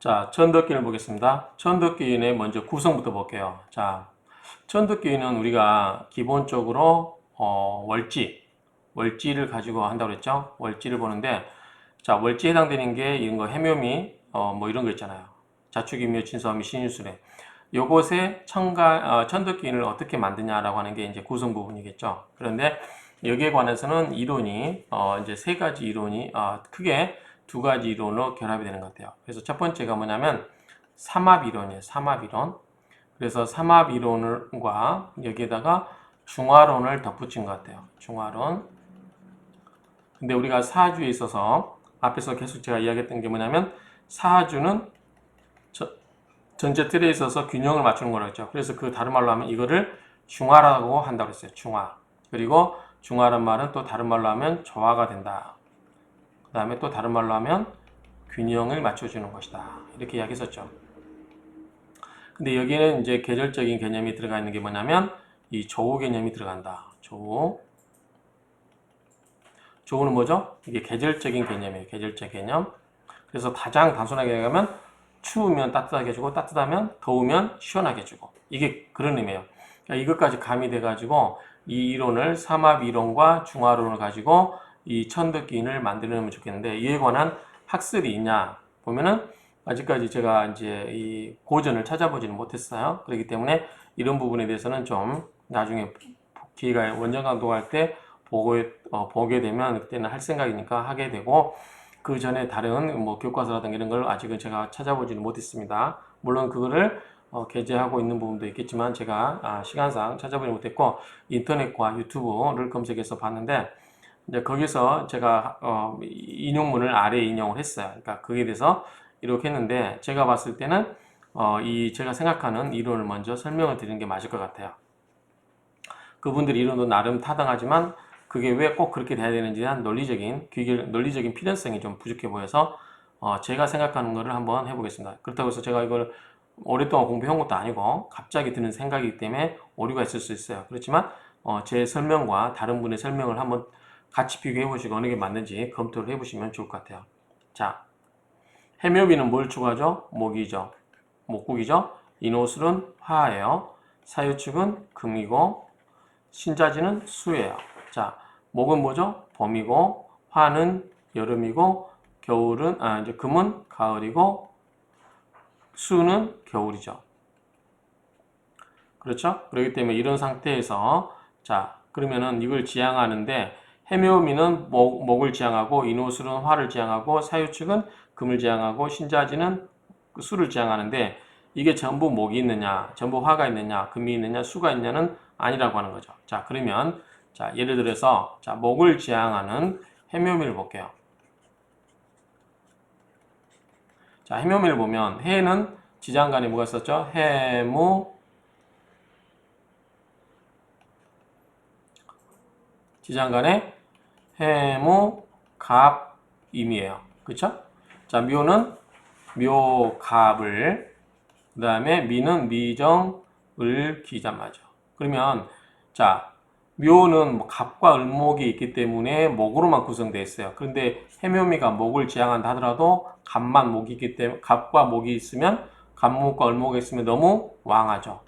자, 천덕기인을 보겠습니다. 천덕기인의 먼저 구성부터 볼게요. 자, 천덕기인은 우리가 기본적으로 월지를 가지고 한다고 그랬죠. 월지를 보는데, 자, 월지에 해당되는 게 이런 거 해묘미 뭐 이런 거 있잖아요. 자축인묘, 진서미, 신유술에 요것에 천덕기인을 어떻게 만드냐라고 하는 게 이제 구성 부분이겠죠. 그런데 여기에 관해서는 이론이 이제 세 가지 이론이 크게 두 가지 이론으로 결합이 되는 것 같아요. 그래서 첫 번째가 뭐냐면 삼합 이론이에요. 삼합 이론. 그래서 삼합 이론과 여기에다가 중화론을 덧붙인 것 같아요. 중화론. 근데 우리가 사주에 있어서 앞에서 계속 제가 이야기했던 게 뭐냐면 사주는 전체 틀에 있어서 균형을 맞추는 거라고 했죠. 그래서 그 다른 말로 하면 이거를 중화라고 한다고 했어요. 중화. 그리고 중화란 말은 또 다른 말로 하면 조화가 된다. 그 다음에 또 다른 말로 하면 균형을 맞춰주는 것이다. 이렇게 이야기했었죠. 근데 여기는 이제 계절적인 개념이 들어가 있는 게 뭐냐면 이 조우 개념이 들어간다. 조우. 조우는 뭐죠? 이게 계절적인 개념이에요. 계절적 개념. 그래서 가장 단순하게 얘기하면 추우면 따뜻하게 해주고 따뜻하면 더우면 시원하게 해주고 이게 그런 의미예요. 그러니까 이것까지 가미돼 가지고 이 이론을 삼합 이론과 중화론을 가지고 이 천덕기인을 만들면 좋겠는데 이에 관한 학설이 있냐 보면은 아직까지 제가 이제 이 고전을 찾아보지는 못했어요. 그렇기 때문에 이런 부분에 대해서는 좀 나중에 기회가 원전 강독할 때 보게 되면 그때는 할 생각이니까 하게 되고 그 전에 다른 뭐 교과서라든가 이런 걸 아직은 제가 찾아보지는 못했습니다. 물론 그거를 게재하고 있는 부분도 있겠지만 제가 시간상 찾아보지 못했고 인터넷과 유튜브를 검색해서 봤는데 이제 거기서 제가 인용문을 아래에 인용을 했어요. 그러니까 거기에 대해서 이렇게 했는데 제가 봤을 때는 이 제가 생각하는 이론을 먼저 설명을 드리는 게 맞을 것 같아요. 그분들 이론도 나름 타당하지만 그게 왜 꼭 그렇게 돼야 되는지에 대한 논리적인 필연성이 좀 부족해 보여서 제가 생각하는 거를 한번 해보겠습니다. 그렇다고 해서 제가 이걸 오랫동안 공부해온 것도 아니고 갑자기 드는 생각이기 때문에 오류가 있을 수 있어요. 그렇지만 제 설명과 다른 분의 설명을 한번 같이 비교해 보시고 어느 게 맞는지 검토를 해보시면 좋을 것 같아요. 자, 해묘비는 뭘 추구하죠? 목이죠. 목국이죠. 인호술은 화예요. 사유축은 금이고 신자지는 수예요. 자, 목은 뭐죠? 봄이고 화는 여름이고 겨울은 이제 금은 가을이고 수는 겨울이죠. 그렇죠? 그렇기 때문에 이런 상태에서 자, 그러면은 이걸 지향하는데 해묘미는 목을 지향하고 인호술은 화를 지향하고 사유축은 금을 지향하고 신자지는 수를 지향하는데 이게 전부 목이 있느냐, 전부 화가 있느냐, 금이 있느냐, 수가 있느냐는 아니라고 하는 거죠. 자, 그러면 자, 예를 들어서 자, 목을 지향하는 해묘미를 볼게요. 자, 해묘미를 보면 해는 지장간에 뭐가 있었죠? 해무 지장간에 해무 갑임이에요. 그쵸? 자, 묘는 묘갑을 그 다음에 미는 미정을 기자마죠. 그러면 자, 묘는 뭐 갑과 을목이 있기 때문에 목으로만 구성되어 있어요. 그런데 해묘미가 목을 지향한다 하더라도 갑만 목이 있기 때문에 갑과 목이 있으면 갑목과 을목이 있으면 너무 왕하죠.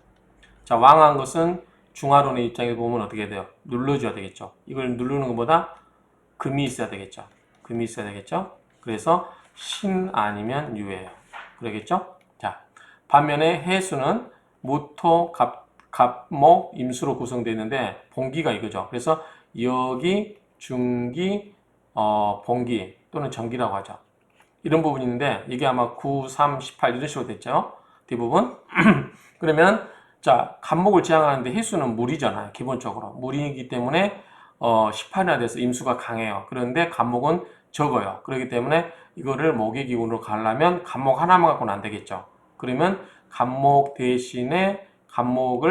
자, 왕한 것은 중화론의 입장에서 보면 어떻게 돼요? 눌러줘야 되겠죠. 이걸 누르는 것보다 금이 있어야 되겠죠. 금이 있어야 되겠죠. 그래서 신 아니면 유예요. 그러겠죠? 자, 반면에 해수는 무토, 갑목, 임수로 구성되어 있는데 봉기가 이거죠. 그래서 여기, 중기, 봉기 또는 정기라고 하죠. 이런 부분이 있는데 이게 아마 9, 3, 18 이런 식으로 됐죠. 대부분. 그러면 자, 갑목을 지향하는데 해수는 물이잖아요. 기본적으로. 물이기 때문에 18이나 돼서 임수가 강해요. 그런데 갑목은 적어요. 그렇기 때문에 이거를 목의 기운으로 가려면 갑목 하나만 갖고는 안 되겠죠. 그러면 갑목 대신에 갑목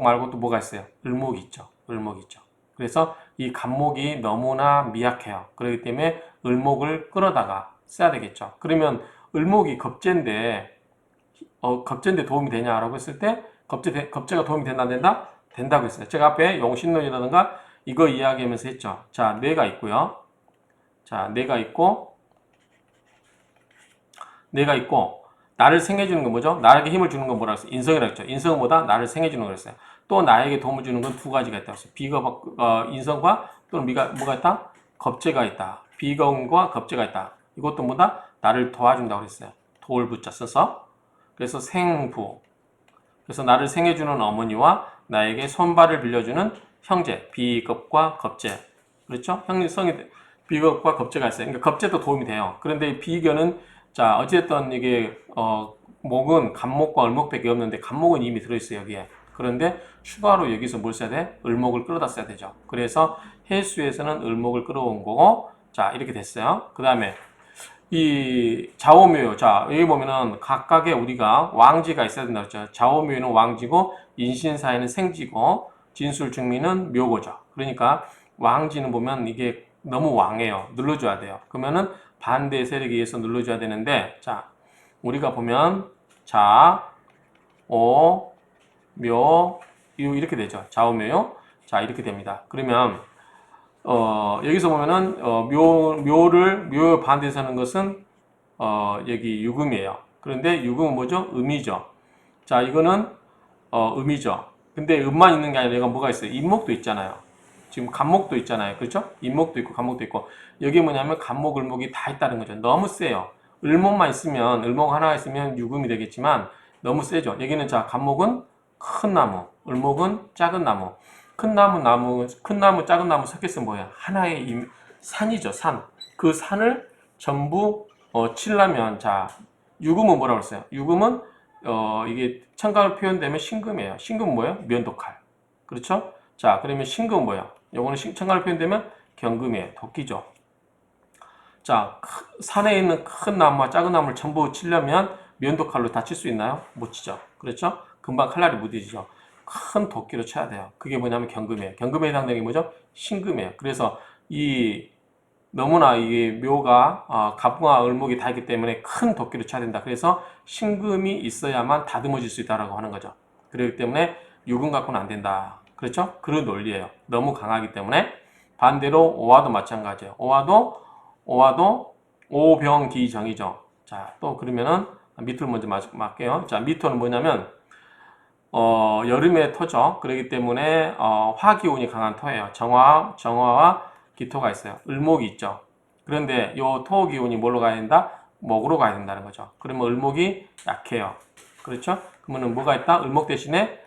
말고 또 뭐가 있어요? 을목이 있죠. 을목이 있죠. 그래서 이 갑목이 너무나 미약해요. 그렇기 때문에 을목을 끌어다가 써야 되겠죠. 그러면 을목이 겁재인데 겁재인데 도움이 되냐라고 했을 때 겁재가 도움이 된다 안 된다? 된다고 했어요. 제가 앞에 용신론이라든가 이거 이야기하면서 했죠. 자, 뇌가 있고요. 자, 뇌가 있고 내가 있고 나를 생해주는 건 뭐죠? 나에게 힘을 주는 건 뭐라 했어요? 인성이라고 했죠. 인성은 뭐다? 나를 생해주는 거랬어요. 또 나에게 도움을 주는 건 두 가지가 있다고 했어요. 인성과 또는 뭐가 있다? 겁재가 있다. 비거과 겁재가 있다. 이것도 뭐다? 나를 도와준다고 그랬어요. 도울 부자 써서. 그래서 생부. 그래서 나를 생해주는 어머니와 나에게 손발을 빌려주는 형제, 비겁과 겁재. 그렇죠? 형성이 비겁과 겁재가 있어요. 그러니까 겁재도 도움이 돼요. 그런데 비견은 자 어쨌든 이게 목은 간목과 을목밖에 없는데 간목은 이미 들어있어요 여기에. 그런데 추가로 여기서 뭘 써야 돼? 을목을 끌어다 써야 되죠. 그래서 해수에서는 을목을 끌어온 거고 자 이렇게 됐어요. 그 다음에 이 좌오묘 자 여기 보면은 각각의 우리가 왕지가 있어야 된다고 했죠. 좌오묘는 왕지고 인신사에는 생지고 진술중미는 묘고죠. 그러니까 왕지는 보면 이게 너무 왕해요. 눌러줘야 돼요. 그러면은 반대 세력에 의해서 눌러줘야 되는데 자 우리가 보면 자, 오, 묘, 유 이렇게 되죠. 좌오묘요. 자 이렇게 됩니다. 그러면 여기서 보면은 묘 반대에 서는 것은 여기 유금이에요. 그런데 유금은 뭐죠? 음이죠. 자 이거는 음이죠. 근데 음만 있는 게 아니라 얘가 뭐가 있어요? 인목도 있잖아요. 지금 간목도 있잖아요. 그렇죠? 인목도 있고 간목도 있고 여기 뭐냐면 간목, 을목이 다 있다는 거죠. 너무 세요. 을목만 있으면 을목 하나가 있으면 유금이 되겠지만 너무 세죠. 여기는 자 간목은 큰 나무, 을목은 작은 나무. 큰 나무, 작은 나무 섞였으면 뭐야? 하나의 산이죠, 산. 그 산을 전부 칠라면 자 유금은 뭐라고 했어요? 유금은 이게 천간으로 표현되면 신금이에요. 신금은 뭐예요? 면도칼. 그렇죠? 자, 그러면 신금은 뭐예요? 요거는 천간으로 표현되면 경금이에요. 도끼죠. 자, 산에 있는 큰 나무와 작은 나무를 전부 치려면 면도칼로 다 칠 수 있나요? 못 치죠. 그렇죠? 금방 칼날이 무뎌지죠. 큰 도끼로 쳐야 돼요. 그게 뭐냐면 경금이에요. 경금에 해당되는 게 뭐죠? 신금이에요. 그래서 이 너무나 이게 묘가 갑과 을목이 다 있기 때문에 큰 도끼로 쳐야 된다. 그래서 신금이 있어야만 다듬어질 수 있다라고 하는 거죠. 그렇기 때문에 육은 갖고는 안 된다. 그렇죠? 그런 논리예요. 너무 강하기 때문에 반대로 오화도 마찬가지예요. 오화도 오병기정이죠. 자, 또 그러면은 미토를 먼저 맞게요. 자, 미토는 뭐냐면 여름의 토죠. 그렇기 때문에 화기운이 강한 토예요. 정화와 기토가 있어요. 을목이 있죠. 그런데 요 토 기운이 뭘로 가야 된다? 목으로 가야 된다는 거죠. 그러면 을목이 약해요. 그렇죠? 그러면 뭐가 있다? 을목 대신에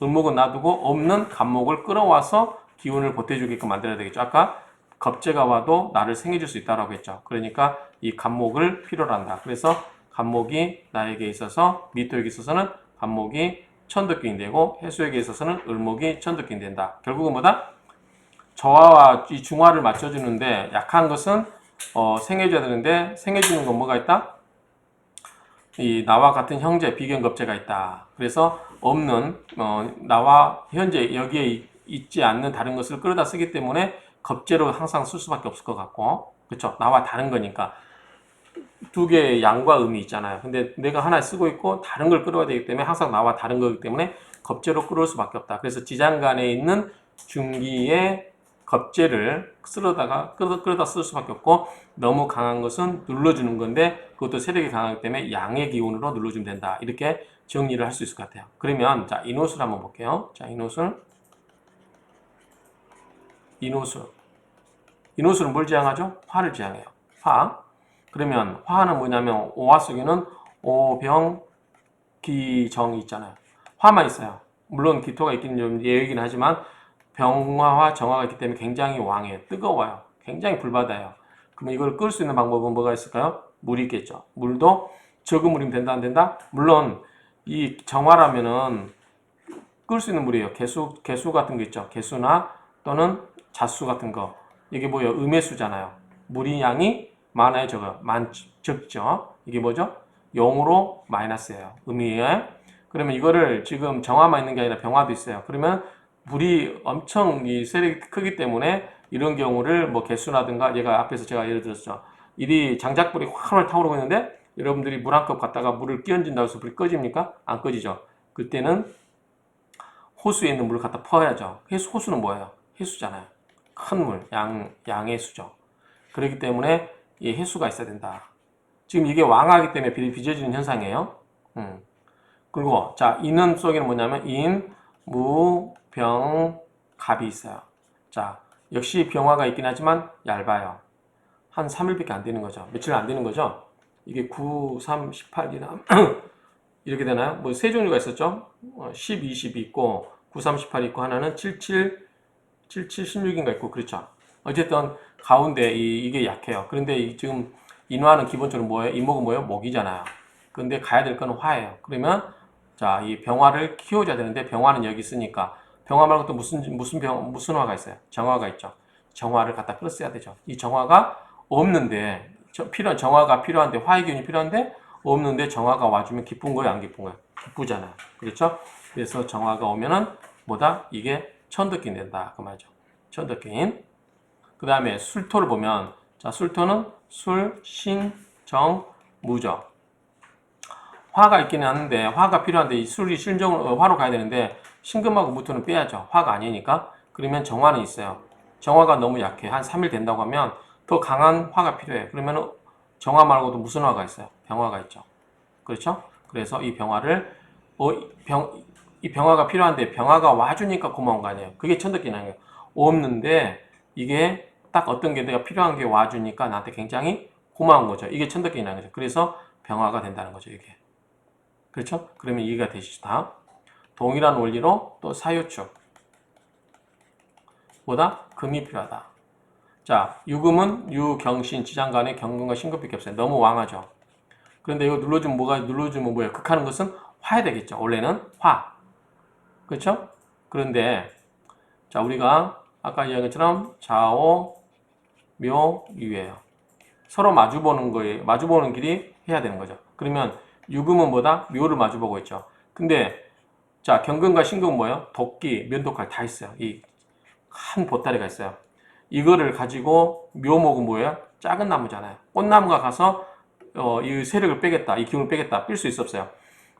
을목은 놔두고 없는 간목을 끌어와서 기운을 보태주게끔 만들어야 되겠죠. 아까 겁재가 와도 나를 생해줄 수 있다라고 했죠. 그러니까 이 간목을 필요로 한다. 그래서 간목이 나에게 있어서 미토에게 있어서는 간목이 천덕기인 되고 해수에게 있어서는 을목이 천덕기인 된다. 결국은 뭐다? 저하와 이 중화를 맞춰주는데 약한 것은 생해줘야 되는데 생해주는 건 뭐가 있다? 이 나와 같은 형제 비견겁제가 있다. 그래서 없는 나와 현재 여기에 있지 않는 다른 것을 끌어다 쓰기 때문에 겁제로 항상 쓸 수밖에 없을 것 같고 그렇죠? 나와 다른 거니까 두 개의 양과 음이 있잖아요. 근데 내가 하나 쓰고 있고 다른 걸 끌어야 되기 때문에 항상 나와 다른 거기 때문에 겁제로 끌어올 수밖에 없다. 그래서 지장간에 있는 중기의 겁제를 끌어다 쓸 수밖에 없고 너무 강한 것은 눌러주는 건데 그것도 세력이 강하기 때문에 양의 기운으로 눌러주면 된다. 이렇게 정리를 할 수 있을 것 같아요. 그러면 자 인호술 한번 볼게요. 자 인호술은 뭘 지향하죠? 화를 지향해요. 화. 그러면 화는 뭐냐면 오화 속에는 오병기정이 있잖아요. 화만 있어요. 물론 기토가 있기는 좀 예외이긴 하지만 병화와 정화가 있기 때문에 굉장히 왕해요. 뜨거워요. 굉장히 불바다예요. 그러면 이걸 끌 수 있는 방법은 뭐가 있을까요? 물이 있겠죠. 물도 적은 물이면 된다 안 된다? 물론 이 정화라면은 끌 수 있는 물이에요. 개수 같은 거 있죠. 개수나 또는 잣수 같은 거. 이게 뭐예요? 음의 수잖아요. 물이 양이 많아요, 적죠. 이게 뭐죠? 0으로 마이너스예요. 음이에요. 그러면 이거를 지금 정화만 있는 게 아니라 병화도 있어요. 그러면 물이 엄청 이 세력이 크기 때문에 이런 경우를 뭐 개수라든가 얘가 앞에서 제가 예를 들었죠. 일이 장작불이 활활 타오르고 있는데 여러분들이 물 한 컵 갖다가 물을 끼얹은다고 해서 불이 꺼집니까? 안 꺼지죠. 그때는 호수에 있는 물을 갖다 퍼야죠. 호수는 뭐예요? 해수잖아요. 큰 물, 양의 수죠. 그렇기 때문에 이 해수가 있어야 된다. 지금 이게 왕하기 때문에 빚어지는 현상이에요. 그리고 자, 인은 속에는 뭐냐면 인, 무, 병, 갑이 있어요. 자, 역시 병화가 있긴 하지만 얇아요. 한 3일밖에 안 되는 거죠. 며칠 안 되는 거죠. 이게 9, 3, 18이나 이렇게 되나요? 뭐 세 종류가 있었죠. 10, 20이 있고 9, 3, 18이 있고 하나는 77, 77, 16인가 있고 그렇죠. 어쨌든 가운데 이게 약해요. 그런데 지금 인화는 기본적으로 뭐예요? 인목은 뭐예요? 목이잖아요. 그런데 가야 될 거는 화예요. 그러면 자, 이 병화를 키워줘야 되는데 병화는 여기 있으니까 병화 말고 또 무슨 화가 있어요? 정화가 있죠. 정화를 갖다 끌어써야 되죠. 이 정화가 없는데 정화가 필요한데 화의 기운이 필요한데 없는데 정화가 와주면 기쁜 거예요, 안 기쁜 거예요? 기쁘잖아요. 그렇죠? 그래서 정화가 오면은 뭐다? 이게 천덕긴 된다 그 말이죠. 천덕긴. 그 다음에 술토를 보면 자, 술토는 술, 신, 정, 무죠. 화가 있기는 하는데 화가 필요한데 이 술이 신정으로 화로 가야 되는데 신금하고 무토는 빼야죠. 화가 아니니까. 그러면 정화는 있어요. 정화가 너무 약해. 한 3일 된다고 하면 더 강한 화가 필요해. 그러면 정화 말고도 무슨 화가 있어요? 병화가 있죠. 그렇죠? 그래서 이 병화를 이 병화가 필요한데 병화가 와주니까 고마운 거 아니에요. 그게 천덕기라는 거예요. 없는데 이게 딱 어떤 게 내가 필요한 게 와주니까 나한테 굉장히 고마운 거죠. 이게 천덕기라는 거죠. 그래서 병화가 된다는 거죠. 이게. 그렇죠? 그러면 이해가 되시다. 동일한 원리로 또 사유축 보다 금이 필요하다. 자, 유금은 유경신 지장간에 경금과 신금밖에 없어요. 너무 왕하죠. 그런데 이거 눌러주면 뭐예요? 극하는 것은 화야 되겠죠. 원래는 화. 그렇죠? 그런데 자, 우리가 아까 이야기한 것처럼 좌오, 묘, 유예요. 서로 마주보는 거에 마주보는 길이 해야 되는 거죠. 그러면 유금은 뭐다? 묘를 마주보고 있죠. 근데 자, 경금과 신금은 뭐예요? 도끼, 면도칼 다 있어요. 이 한 보따리가 있어요. 이거를 가지고 묘목은 뭐예요? 작은 나무잖아요. 꽃나무가 가서 이 세력을 빼겠다, 이 기운을 빼겠다, 뺄 수 있었어요.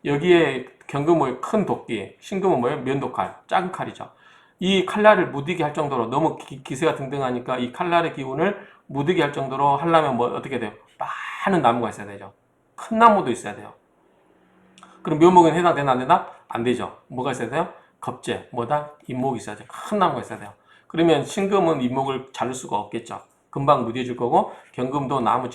여기에 경금은 뭐예요? 큰 도끼, 신금은 뭐예요? 면도칼, 작은 칼이죠. 이 칼날을 무디게 할 정도로 너무 기세가 등등하니까 이 칼날의 기운을 무디게 할 정도로 하려면 뭐 어떻게 돼요? 많은 나무가 있어야 되죠. 큰 나무도 있어야 돼요. 그럼 묘목은 해당되나 안 되나? 안 되죠. 뭐가 있어야 돼요? 겁재, 뭐다? 잇목이 있어야 돼요. 큰 나무가 있어야 돼요. 그러면 신금은 잇목을 자를 수가 없겠죠. 금방 무뎌질 거고 경금도 나무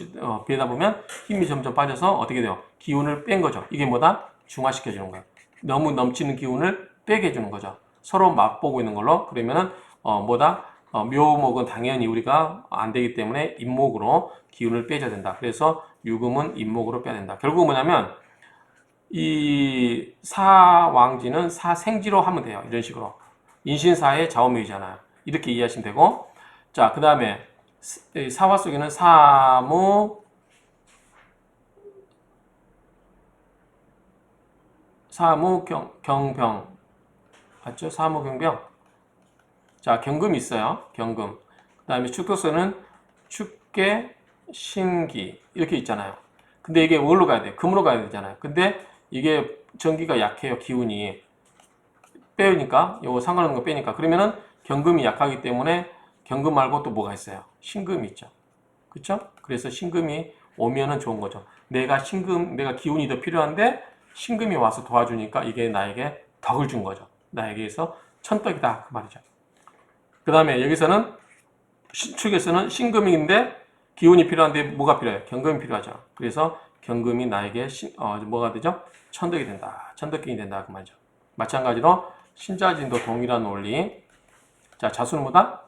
베다 보면 힘이 점점 빠져서 어떻게 돼요? 기운을 뺀 거죠. 이게 뭐다? 중화시켜 주는 거예요. 너무 넘치는 기운을 빼게 해주는 거죠. 서로 맛보고 있는 걸로. 그러면은 뭐다? 묘목은 당연히 우리가 안 되기 때문에 잇목으로 기운을 빼줘야 된다. 그래서 유금은 잇목으로 빼야 된다. 결국 뭐냐면 이 사왕지는 사생지로 하면 돼요. 이런 식으로. 인신사의 좌우묘이잖아요. 이렇게 이해하시면 되고. 자, 그 다음에 사화 속에는 사무, 경병. 맞죠? 사무, 경병. 자, 경금이 있어요. 경금. 그 다음에 축토서는 축계, 신기. 이렇게 있잖아요. 근데 이게 뭘로 가야 돼요? 금으로 가야 되잖아요. 근데 이게 전기가 약해요. 기운이. 빼니까 요거 상관없는 거 빼니까 그러면은 경금이 약하기 때문에 경금 말고 또 뭐가 있어요? 신금이 있죠. 그쵸? 그래서 신금이 오면은 좋은 거죠. 내가 기운이 더 필요한데 신금이 와서 도와주니까 이게 나에게 덕을 준 거죠. 나에게서 천덕이다 그 말이죠. 그 다음에 여기서는 축에서는 신금인데 기운이 필요한데 뭐가 필요해요? 경금이 필요하죠. 그래서 경금이 나에게 뭐가 되죠? 천덕이 된다. 천덕기이 된다 그 말이죠. 마찬가지로 신자진도 동일한 원리. 자, 자수는 뭐다?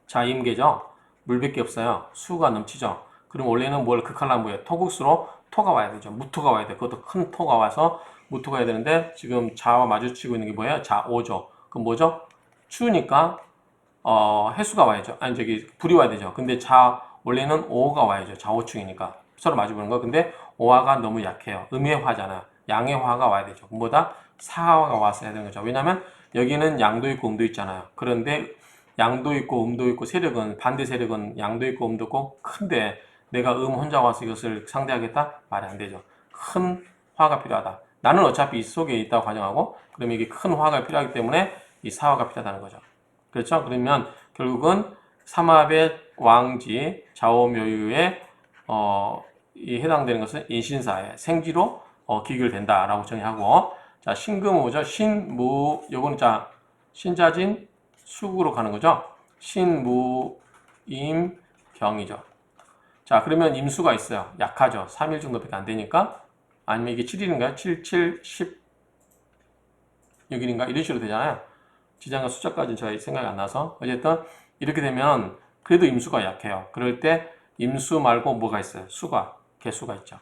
자임계죠. 물밖에 없어요. 수가 넘치죠. 그럼 원래는 뭘 극하려면 뭐예요? 토국수로 토가 와야 되죠. 무토가 와야 돼. 그것도 큰 토가 와서 무토가 해야 되는데 지금 자와 마주치고 있는 게 뭐예요? 자오죠. 그럼 뭐죠? 추우니까 해수가 와야죠. 아니 불이 와야 되죠. 근데 원래는 오가 와야죠. 자오충이니까 서로 마주보는 거. 근데 오화가 너무 약해요. 음의 화잖아요. 양의 화가 와야 되죠. 뭐다? 사화가 왔어야 되는 거죠. 왜냐면 여기는 양도 있고 음도 있잖아요. 그런데 양도 있고 음도 있고 반대 세력은 양도 있고 음도 있고 큰데 내가 혼자 와서 이것을 상대하겠다? 말이 안 되죠. 큰 화가 필요하다. 나는 어차피 이 속에 있다고 가정하고 그러면 이게 큰 화가 필요하기 때문에 이 사화가 필요하다는 거죠. 그렇죠? 그러면 결국은 삼합의 왕지 좌오묘유의 이 해당되는 것은 인신사에 생지로 기결된다라고 정의하고, 자, 신금호죠. 신무, 요거는 자, 신자진 수국으로 가는 거죠. 신무임경이죠. 자, 그러면 임수가 있어요. 약하죠. 3일 정도밖에 안 되니까. 아니면 이게 7일인가요? 7, 7, 16일인가? 이런 식으로 되잖아요. 지장과 숫자까지는 저희 생각이 안 나서. 어쨌든 이렇게 되면 그래도 임수가 약해요. 그럴 때 임수 말고 뭐가 있어요? 수가, 개수가 있죠.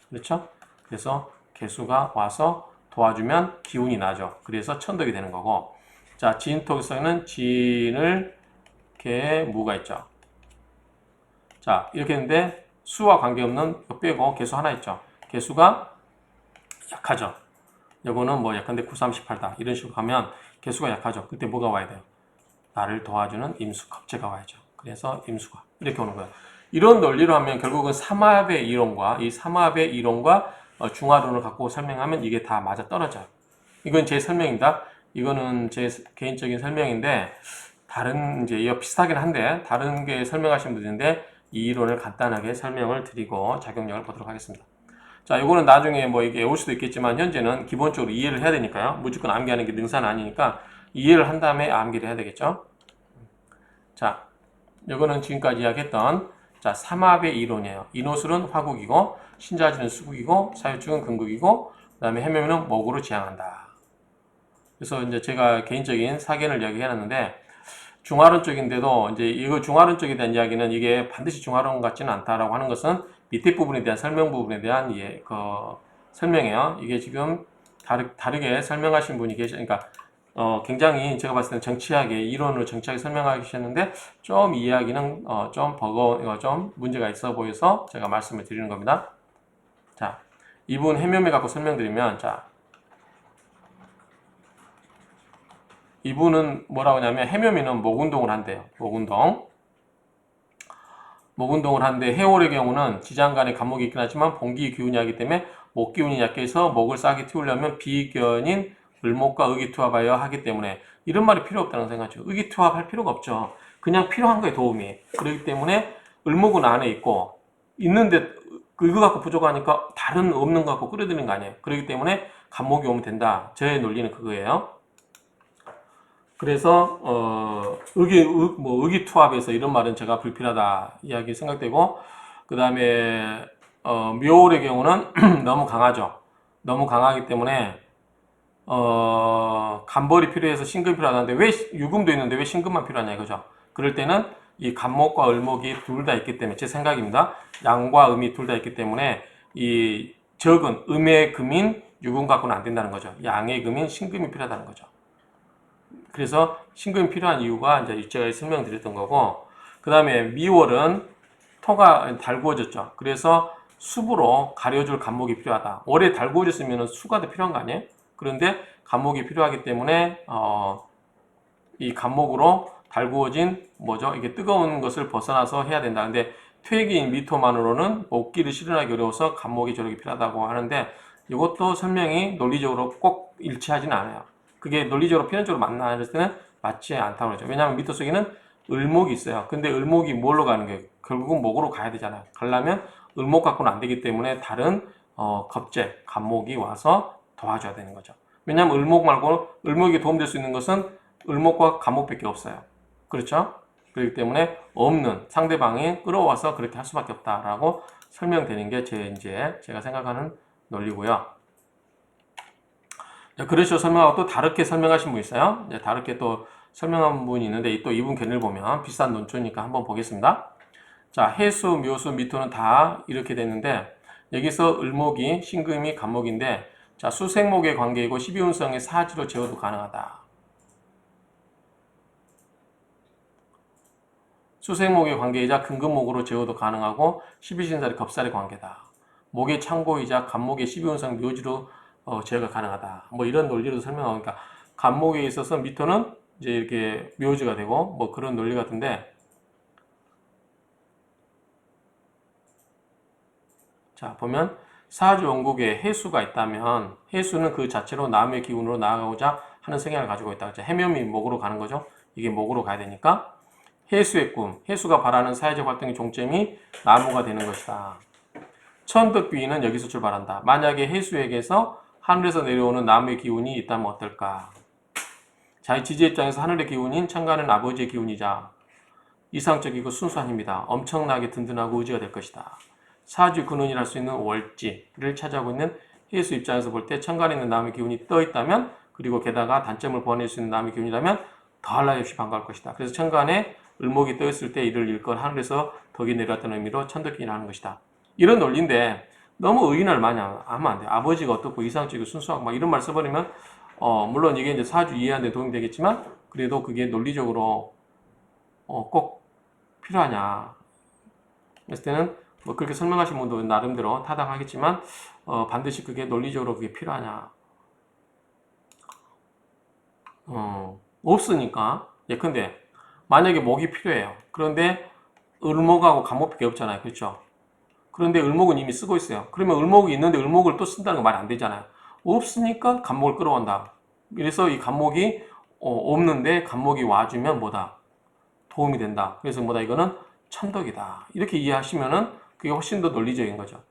그렇죠? 그래서 개수가 와서 도와주면 기운이 나죠. 그래서 천덕이 되는 거고. 자, 진톡에서는 진을 개무가 있죠. 자, 이렇게 했는데 수와 관계없는 거 빼고 개수 하나 있죠. 개수가 약하죠. 요거는 뭐 약한데 9, 38다. 이런 식으로 가면 개수가 약하죠. 그때 뭐가 와야 돼요? 나를 도와주는 임수, 겁재가 와야죠. 그래서 임수가 이렇게 오는 거예요. 이런 논리로 하면 결국은 삼합의 이론과 이 삼합의 이론과 중화론을 갖고 설명하면 이게 다 맞아 떨어져요. 이건 제 설명입니다. 이거는 제 개인적인 설명인데 다른 이제 이거 비슷하긴 한데 다른 게 설명하신 분들인데 이 이론을 간단하게 설명을 드리고 작용력을 보도록 하겠습니다. 자, 이거는 나중에 뭐 이게 올 수도 있겠지만 현재는 기본적으로 이해를 해야 되니까요. 무조건 암기하는 게 능사는 아니니까 이해를 한 다음에 암기를 해야 되겠죠. 자, 이거는 지금까지 이야기했던 자, 삼합의 이론이에요. 인호술은 화국이고 신자지는 수국이고 사유축은 금국이고 그다음에 해묘는 목으로 지향한다. 그래서 이제 제가 개인적인 사견을 이야기해놨는데 중화론 쪽인데도 이제 이거 중화론 쪽에 대한 이야기는 이게 반드시 중화론 같지는 않다라고 하는 것은 밑에 부분에 대한 설명 부분에 대한 설명이에요. 이게 지금 다르게 설명하신 분이 계시니까 굉장히 제가 봤을 때는 정치하게 이론으로 정치하게 설명하셨는데 좀 이해하기는 좀 버거워 좀 문제가 있어 보여서 제가 말씀을 드리는 겁니다. 자, 이분 해묘매 갖고 설명드리면 자. 이분은 뭐라고 하냐면 해묘미는 목운동을 한대요. 목운동을 하는데 해월의 경우는 지장간에 간목이 있긴 하지만 본기 기운이 하기 때문에 목 기운이 약해서 목을 싸게 틔우려면 비견인 을목과 의기투합하여 하기 때문에 이런 말이 필요 없다는 생각이죠. 의기투합할 필요가 없죠. 그냥 필요한 거에 도움이. 그렇기 때문에 을목은 안에 있고 있는데 이거 갖고 부족하니까 다른 없는 거 갖고 끌어들이는 거 아니에요. 그렇기 때문에 간목이 오면 된다. 제 논리는 그거예요. 그래서 의기투합에서 이런 말은 제가 불필요하다 이야기 생각되고 그 다음에 묘월의 경우는 너무 강하죠. 너무 강하기 때문에 간벌이 필요해서 신금이 필요하다는데 왜 유금도 있는데 왜 신금만 필요하냐 이거죠. 그럴 때는 이 간목과 을목이 둘 다 있기 때문에 제 생각입니다. 양과 음이 둘 다 있기 때문에 이 적은 음의 금인 유금 갖고는 안 된다는 거죠. 양의 금인 신금이 필요하다는 거죠. 그래서 신금이 필요한 이유가 이제 제가 설명드렸던 거고, 그 다음에 미월은 토가 달구어졌죠. 그래서 숲으로 가려줄 간목이 필요하다. 올해 달구어졌으면 수가 더 필요한 거 아니에요? 그런데 간목이 필요하기 때문에 이 간목으로 달구어진 뭐죠? 이게 뜨거운 것을 벗어나서 해야 된다. 근데 퇴기인 미토만으로는 목기를 실현하기 어려워서 간목이 저렇게 필요하다고 하는데 이것도 설명이 논리적으로 꼭 일치하지는 않아요. 그게 논리적으로 필연적으로 맞나 했을 때는 맞지 않다고 그러죠. 왜냐하면 미토 속에는 을목이 있어요. 근데 을목이 뭘로 가는 거예요? 결국은 목으로 가야 되잖아요. 가려면 을목 갖고는 안 되기 때문에 다른 겁재, 간목이 와서 도와줘야 되는 거죠. 왜냐하면 을목 말고 을목이 도움될 수 있는 것은 을목과 간목밖에 없어요. 그렇죠? 그렇기 때문에 없는 상대방이 끌어와서 그렇게 할 수밖에 없다라고 설명되는 게 제가 생각하는 논리고요. 그러시오 설명하고 또 다르게 설명하신 분 있어요. 다르게 또 설명한 분이 있는데 또 이분 견해를 보면 비슷한 논조니까 한번 보겠습니다. 자, 해수, 묘수, 미토는 다 이렇게 됐는데 여기서 을목이 신금이 간목인데 자, 수생목의 관계이고 12운성의 사지로 제어도 가능하다. 수생목의 관계이자 금금목으로 제어도 가능하고 12신살이 겁살의 관계다. 목의 창고이자 간목의 12운성 묘지로 제어가 가능하다. 뭐 이런 논리로 설명하니까 간목에 있어서 미토는 이제 이렇게 묘지가 되고 뭐 그런 논리 같은데 자 보면 사주 원국에 해수가 있다면 해수는 그 자체로 남의 기운으로 나아가고자 하는 성향을 가지고 있다. 해묘미 목으로 가는 거죠. 이게 목으로 가야 되니까 해수의 꿈, 해수가 바라는 사회적 활동의 종점이 나무가 되는 것이다. 천덕비는 여기서 출발한다. 만약에 해수에게서 하늘에서 내려오는 나무의 기운이 있다면 어떨까? 자의 지지 입장에서 하늘의 기운인 천간은 아버지의 기운이자 이상적이고 순수한 힘이다. 엄청나게 든든하고 의지가 될 것이다. 사주 근원이랄 수 있는 월지를 차지하고 있는 해수 입장에서 볼 때 천간에 있는 나무의 기운이 떠 있다면, 그리고 게다가 단점을 보완할 수 있는 나무의 기운이라면 더할 나위 없이 반가울 것이다. 그래서 천간에 을목이 떠 있을 때 이를 일건 하늘에서 덕이 내려왔다는 의미로 천덕기라는 것이다. 이런 논리인데 너무 의인을 많이 하면 안 돼. 아버지가 어떻고 이상적이고 순수하고 막 이런 말 써버리면 물론 이게 이제 사주 이해하는 데 도움이 되겠지만, 그래도 그게 논리적으로 꼭 필요하냐 했을 때는 뭐 그렇게 설명하신 분도 나름대로 타당하겠지만 반드시 그게 논리적으로 그게 필요하냐, 없으니까. 예컨대 만약에 목이 필요해요. 그런데 을목하고 간목밖에 없잖아요. 그렇죠? 그런데 을목은 이미 쓰고 있어요. 그러면 을목이 있는데 을목을 또 쓴다는 건 말이 안 되잖아요. 없으니까 간목을 끌어온다. 그래서 이 간목이 없는데 간목이 와주면 뭐다? 도움이 된다. 그래서 뭐다? 이거는 천덕이다. 이렇게 이해하시면은 그게 훨씬 더 논리적인 거죠.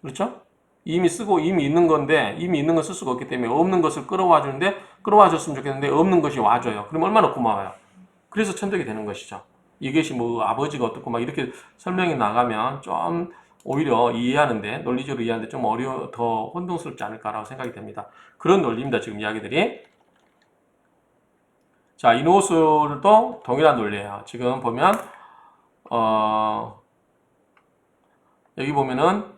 그렇죠? 이미 쓰고 이미 있는 건데 이미 있는 걸 쓸 수가 없기 때문에 없는 것을 끌어와 주는데, 끌어와 줬으면 좋겠는데 없는 것이 와줘요. 그럼 얼마나 고마워요. 그래서 천덕이 되는 것이죠. 이것이 뭐 아버지가 어떻고 막 이렇게 설명이 나가면 좀 오히려 이해하는데, 논리적으로 이해하는데 좀 더 혼동스럽지 않을까라고 생각이 됩니다. 그런 논리입니다. 지금 이야기들이. 자, 인호술도 동일한 논리예요. 지금 보면 여기 보면은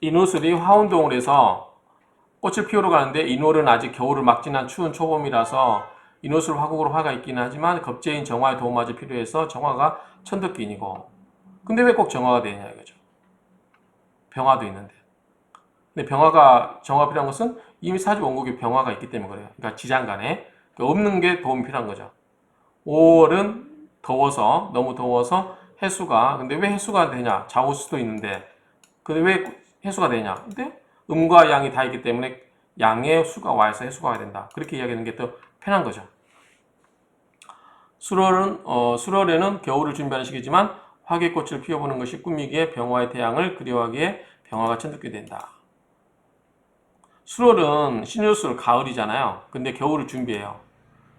인호술이 화운동을 해서 꽃을 피우러 가는데, 인월은 아직 겨울을 막 지난 추운 초봄이라서 인호술 화국으로 화가 있기는 하지만 겁재인 정화의 도움마저 필요해서 정화가 천덕기인이고, 근데 왜 꼭 정화가 되냐 이거죠. 병화도 있는데. 근데 병화가 정화 필요한 것은 이미 사주 원국에 병화가 있기 때문에 그래요. 그러니까 지장간에 없는 게 도움이 필요한 거죠. 5월은 더워서, 너무 더워서 해수가, 근데 왜 해수가 되냐? 자오수도 있는데 근데 왜 해수가 되냐? 근데 음과 양이 다 있기 때문에 양의 수가 와서 해수가 와야 된다. 그렇게 이야기하는 게 더 편한 거죠. 수월에는 겨울을 준비하는 시기지만 화개꽃을 피워보는 것이 꿈이기에 병화의 태양을 그리워하기에 병화가 천득게 된다. 수월은 신유술 가을이잖아요. 근데 겨울을 준비해요.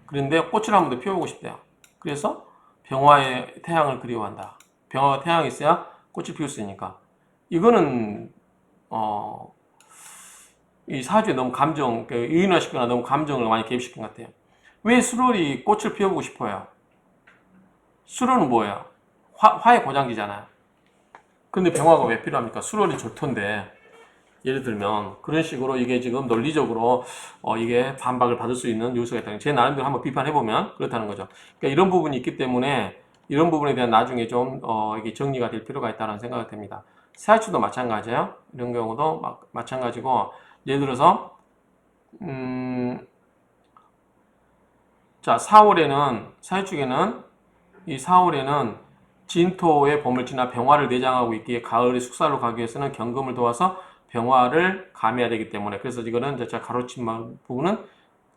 그런데 꽃을 한 번 더 피워보고 싶대요. 그래서 병화의 태양을 그리워한다. 병화가 태양이 있어야 꽃을 피울 수 있으니까. 이거는 이 사주에 너무 유인화시키거나 너무 감정을 많이 개입시킨 것 같아요. 왜 수월이 꽃을 피워보고 싶어요? 수월은 뭐예요? 화의 고장기잖아요. 근데 병화가 왜 필요합니까? 수월이 좋던데. 예를 들면 그런 식으로 이게 지금 논리적으로 이게 반박을 받을 수 있는 요소가 있다는, 제 나름대로 한번 비판해보면 그렇다는 거죠. 그러니까 이런 부분이 있기 때문에 이런 부분에 대한 나중에 좀 이게 정리가 될 필요가 있다는 생각이 듭니다. 사주도 마찬가지예요. 이런 경우도 마찬가지고, 예를 들어서 자, 4월에는 사주축에는 이 4월에는 진토의 봄을 지나 병화를 내장하고 있기에 가을의 숙사로 가기 위해서는 경금을 도와서 병화를 감해야 되기 때문에, 그래서 이거는 제가 가로친 부분은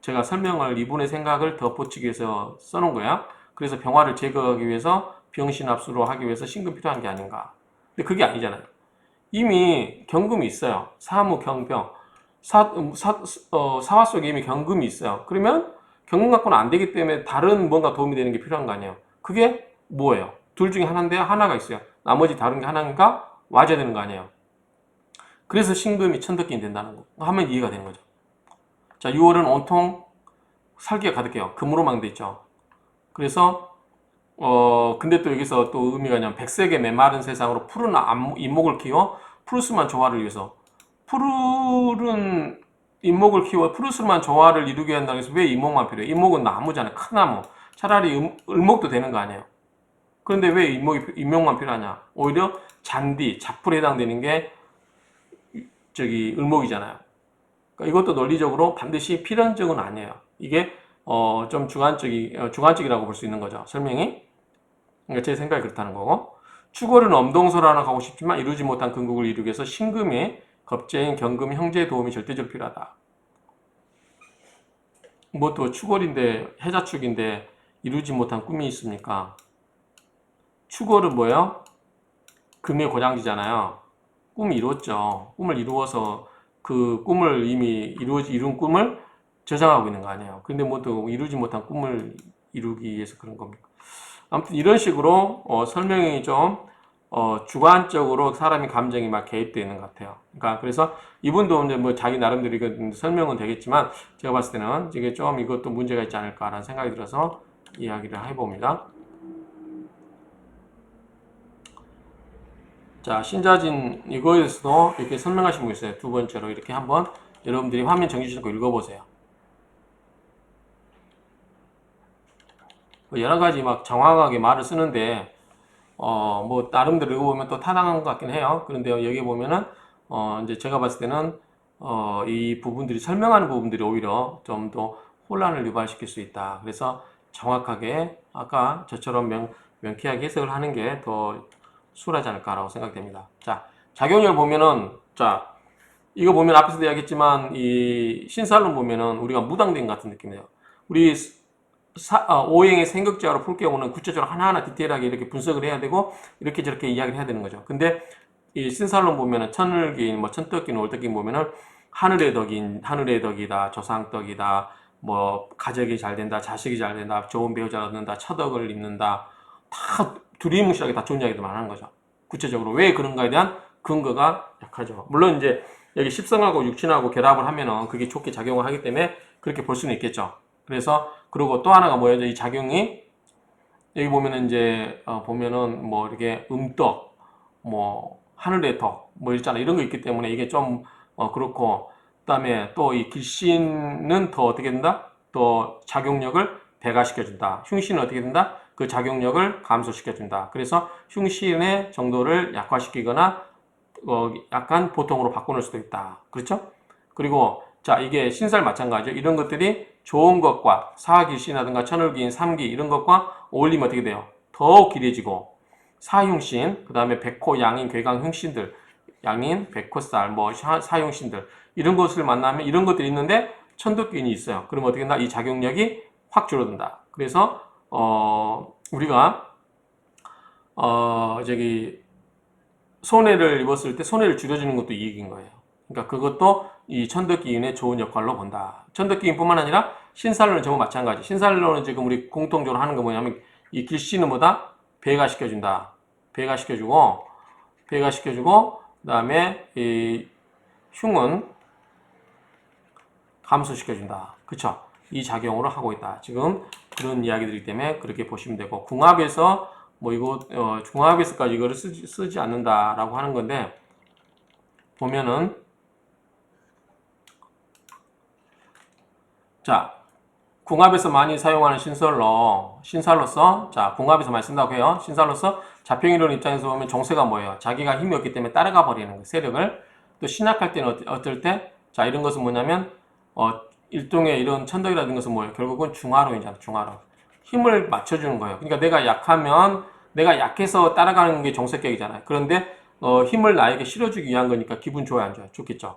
제가 설명을 이분의 생각을 덧붙이기 위해서 써놓은 거야. 그래서 병화를 제거하기 위해서 병신합수로 하기 위해서 신금 필요한 게 아닌가. 근데 그게 아니잖아요. 이미 경금이 있어요. 사무, 경병. 사화 속에 이미 경금이 있어요. 그러면 경금 갖고는 안 되기 때문에 다른 뭔가 도움이 되는 게 필요한 거 아니에요. 그게 뭐예요? 둘 중에 하나인데 하나가 있어요. 나머지 다른 게 하나인가? 와줘야 되는 거 아니에요. 그래서 신금이 천덕기인 된다는 거 하면 이해가 되는 거죠. 자, 6월은 온통 살기가 가득해요. 금으로 망돼 있죠. 그래서 근데 또 여기서 또 의미가 있냐면, 백색의 메마른 세상으로 푸른 잇목을 키워 푸르스만 조화를 위해서. 푸른 잇목을 키워 푸르스만 조화를 이루게 한다고 해서 왜 잇목만 필요해? 잇목은 나무잖아요. 큰 나무. 차라리 을목도 되는 거 아니에요. 그런데 왜 잇목만 필요하냐? 오히려 잔디, 잡풀에 해당되는 게 을목이잖아요. 그러니까 이것도 논리적으로 반드시 필연적은 아니에요. 이게 좀 주관적이라고 볼 수 있는 거죠. 설명이. 그러니까 제 생각이 그렇다는 거고, 추골은 엄동설하나 가고 싶지만 이루지 못한 근국을 이루기 위해서 신금의 겁재인 경금 형제의 도움이 절대적으로 필요하다. 뭐 또 추골인데, 해자축인데 이루지 못한 꿈이 있습니까? 추골은 뭐예요? 금의 고장지잖아요. 꿈을 이뤘죠. 꿈을 이루어서 그 꿈을 이미 이룬 꿈을 저장하고 있는 거 아니에요. 근데 뭐 또 이루지 못한 꿈을 이루기 위해서 그런 겁니까? 아무튼 이런 식으로 설명이 좀 주관적으로 사람이 감정이 막 개입되어 있는 것 같아요. 그러니까 그래서 이분도 이제 뭐 자기 나름대로 이거 설명은 되겠지만 제가 봤을 때는 이게 좀 이것도 문제가 있지 않을까라는 생각이 들어서 이야기를 해봅니다. 자, 신자진 이거에서도 이렇게 설명하신 분 있어요. 두 번째로 이렇게 한번 여러분들이 화면 정지 시고 읽어보세요. 여러 가지 막 정확하게 말을 쓰는데 뭐 나름대로 읽어보면 또 타당한 것 같긴 해요. 그런데 여기 보면은 이제 제가 봤을 때는 이 부분들이 설명하는 부분들이 오히려 좀 더 혼란을 유발시킬 수 있다. 그래서 정확하게 아까 저처럼 명쾌하게 해석을 하는 게 더 수월하지 않을까라고 생각됩니다. 자, 작용률 보면은 자 이거 보면 앞에서도 이야기했지만 이 신살론 보면은 우리가 무당된 같은 느낌이에요. 우리 오행의 생격제화로 풀 경우는 구체적으로 하나하나 디테일하게 이렇게 분석을 해야 되고 이렇게 저렇게 이야기를 해야 되는 거죠. 근데 이 신살론 보면은 천을기인, 뭐 천떡기인, 월떡기인 보면은 하늘의 덕인, 하늘의 덕이다, 조상떡이다, 뭐 가족이 잘 된다, 자식이 잘 된다, 좋은 배우자를 얻는다, 처덕을 입는다, 다 두리뭉실하게 다 좋은 이야기들만 하는 거죠. 구체적으로 왜 그런가에 대한 근거가 약하죠. 물론 이제 여기 십성하고 육친하고 결합을 하면은 그게 좋게 작용을 하기 때문에 그렇게 볼 수는 있겠죠. 그래서 그리고 또 하나가 뭐예요? 이 작용이 여기 보면은 이제 보면은 뭐 이렇게 음덕, 뭐 하늘의 덕, 뭐 있잖아 이런 거 있기 때문에 이게 좀 그렇고 그다음에 또 이 길신은 더 어떻게 된다? 더 작용력을 배가시켜준다. 흉신은 어떻게 된다? 그 작용력을 감소시켜준다. 그래서 흉신의 정도를 약화시키거나 약간 보통으로 바꾸는 수도 있다. 그렇죠? 그리고 자 이게 신살 마찬가지죠. 이런 것들이 좋은 것과 사기신이라든가 천을기인, 삼기 이런 것과 어울리면 어떻게 돼요? 더 길해지고 사흉신, 그 다음에 백호, 양인, 괴강, 흉신들, 양인, 백호살, 뭐 사흉신들 이런 것을 만나면 이런 것들이 있는데 천덕기인이 있어요. 그러면 어떻게 된다? 이 작용력이 확 줄어든다. 그래서 우리가 저기 손해를 입었을 때 손해를 줄여주는 것도 이익인 거예요. 그러니까 그것도 이 천덕기인의 좋은 역할로 본다. 천덕기인뿐만 아니라 신살로는 전부 마찬가지. 신살로는 지금 우리 공통적으로 하는 거 뭐냐면 이 길씨는 뭐다? 배가시켜준다. 배가시켜주고 그다음에 이 흉은 감소시켜준다. 그쵸? 이 작용으로 하고 있다. 지금 그런 이야기들이기 때문에 그렇게 보시면 되고 궁합에서 뭐 이거 궁합에서까지 이거를 쓰지 않는다라고 하는 건데 보면은 자 궁합에서 많이 사용하는 신살로서 자 궁합에서 많이 쓴다고 해요. 신살로서 자평이론 입장에서 보면 정세가 뭐예요? 자기가 힘이 없기 때문에 따라가 버리는 거예요. 세력을 또 신약할 때는 어떨 때? 자 이런 것은 뭐냐면 일종의 이런 천덕이라는 것은 뭐예요? 결국은 중화론이잖아. 중화론. 힘을 맞춰주는 거예요. 그러니까 내가 약하면 내가 약해서 따라가는 게 정색격이잖아요. 그런데 힘을 나에게 실어주기 위한 거니까 기분 좋아요, 안 좋아요? 좋겠죠.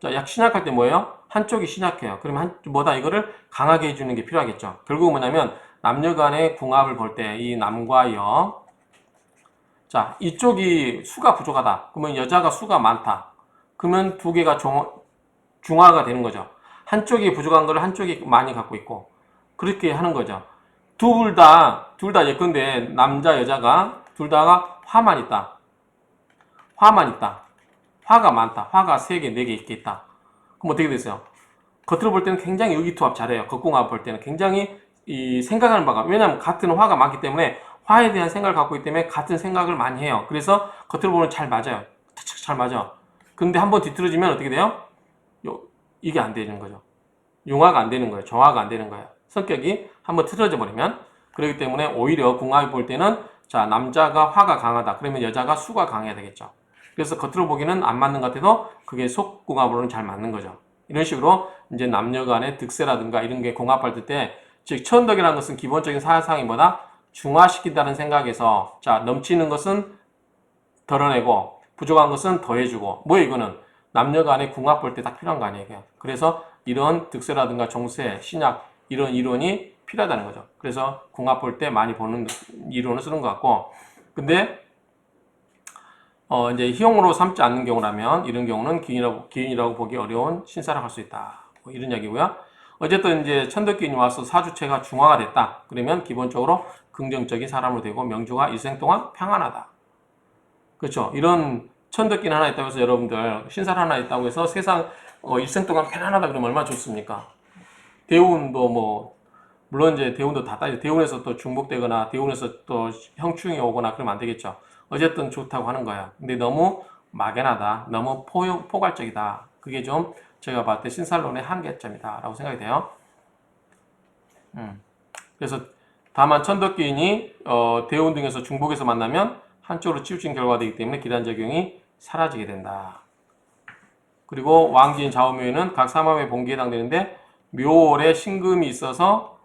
자, 약 신약할 때 뭐예요? 한쪽이 신약해요. 그러면 뭐다 이거를 강하게 해주는 게 필요하겠죠. 결국 뭐냐면 남녀 간의 궁합을 볼 때 이 남과 여, 자 이쪽이 수가 부족하다. 그러면 여자가 수가 많다. 그러면 두 개가 중화가 되는 거죠. 한쪽이 부족한 걸 한쪽이 많이 갖고 있고 그렇게 하는 거죠. 둘 다 예컨대 남자 여자가 둘 다가 화만 있다. 화가 많다. 화가 3개, 4개 이렇게 있다. 그럼 어떻게 되세요? 겉으로 볼 때는 굉장히 의기투합 잘해요. 겉궁합 볼 때는 굉장히 이 생각하는 바가 왜냐하면 같은 화가 많기 때문에 화에 대한 생각을 갖고 있기 때문에 같은 생각을 많이 해요. 그래서 겉으로 보면 잘 맞아요. 잘 맞아. 근데 한번 뒤틀어지면 어떻게 돼요? 이게 안 되는 거죠. 융화가 안 되는 거예요. 정화가 안 되는 거예요. 성격이 한번 틀어져 버리면 그렇기 때문에 오히려 궁합을 볼 때는 자 남자가 화가 강하다. 그러면 여자가 수가 강해야 되겠죠. 그래서 겉으로 보기는 안 맞는 것 같아도 그게 속궁합으로는 잘 맞는 거죠. 이런 식으로 이제 남녀 간의 득세라든가 이런 게 궁합할 때 즉 천덕이라는 것은 기본적인 사상이 뭐다? 중화시킨다는 생각에서 자 넘치는 것은 덜어내고 부족한 것은 더해주고 뭐 이거는 남녀 간의 궁합 볼 때 딱 필요한 거 아니에요. 그래서 이런 득세라든가 정세, 신약 이런 이론이 필요하다는 거죠. 그래서 궁합 볼 때 많이 보는 이론을 쓰는 것 같고 근데 이제 희용으로 삼지 않는 경우라면 이런 경우는 기인이라고 보기 어려운 신사라고 할 수 있다. 뭐 이런 이야기고요. 어쨌든 이제 천덕기인이 와서 사주체가 중화가 됐다. 그러면 기본적으로 긍정적인 사람으로 되고 명주가 일생 동안 평안하다. 그렇죠. 이런 천덕기인 하나 있다고 해서 여러분들 신사 하나 있다고 해서 세상 일생 동안 편안하다 그러면 얼마나 좋습니까? 대운도 뭐 물론 이제 대운도 다 따지죠. 대운에서 또 중복되거나 대운에서 또 형충이 오거나 그러면 안 되겠죠. 어쨌든 좋다고 하는 거야. 근데 너무 막연하다. 너무 포괄적이다. 그게 좀 제가 봤을 때 신살론의 한계점이다라고 생각이 돼요. 그래서 다만 천덕기인이 대운 등에서 중복에서 만나면 한쪽으로 치우친 결과가 되기 때문에 기단작용이 사라지게 된다. 그리고 왕기인 좌우묘에는 각 삼합의 본기에 해당되는데 묘월에 신금이 있어서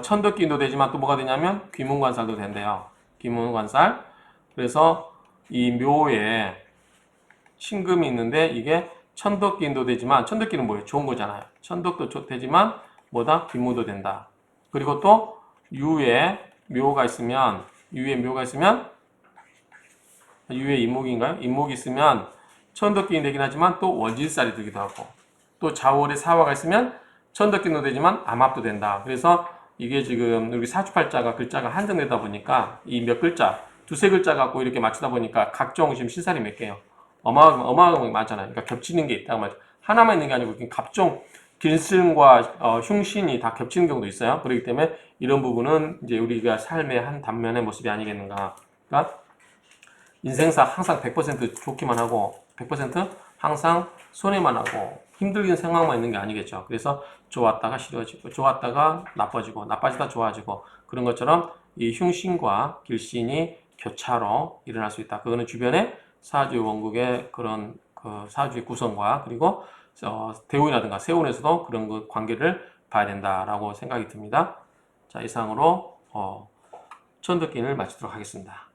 천덕기인도 되지만 또 뭐가 되냐면 귀문관살도 된대요. 귀문관살. 그래서 이 묘에 신금이 있는데 이게 천덕기인도 되지만 천덕기는 뭐예요? 좋은 거잖아요. 천덕도 되지만 뭐다? 귀무도 된다. 그리고 또 유에 묘가 있으면 유에 인목인가요? 인목이 있으면 천덕기인 되긴 하지만 또 원진살이 되기도 하고 또 좌월에 사화가 있으면 천덕기인도 되지만 암합도 된다. 그래서 이게 지금 여기 사주팔자가 글자가 한정되다 보니까 이 몇 글자 두세 글자 갖고 이렇게 맞추다 보니까 각종 지금 신살이 몇 개요. 어마어마하게 많잖아요. 그러니까 겹치는 게 있다고 말이죠. 하나만 있는 게 아니고 각종 길승과 흉신이 다 겹치는 경우도 있어요. 그렇기 때문에 이런 부분은 이제 우리가 삶의 한 단면의 모습이 아니겠는가. 그러니까 인생사 항상 100% 좋기만 하고 100% 항상 손해만 하고 힘들긴 생각만 있는 게 아니겠죠. 그래서 좋았다가 싫어지고 좋았다가 나빠지고 나빠지다 좋아지고 그런 것처럼 이 흉신과 길신이 교차로 일어날 수 있다. 그거는 주변에 사주 원국의 그런 그 사주의 구성과 그리고 대운이라든가 세운에서도 그런 그 관계를 봐야 된다라고 생각이 듭니다. 자, 이상으로 천덕기인을 마치도록 하겠습니다.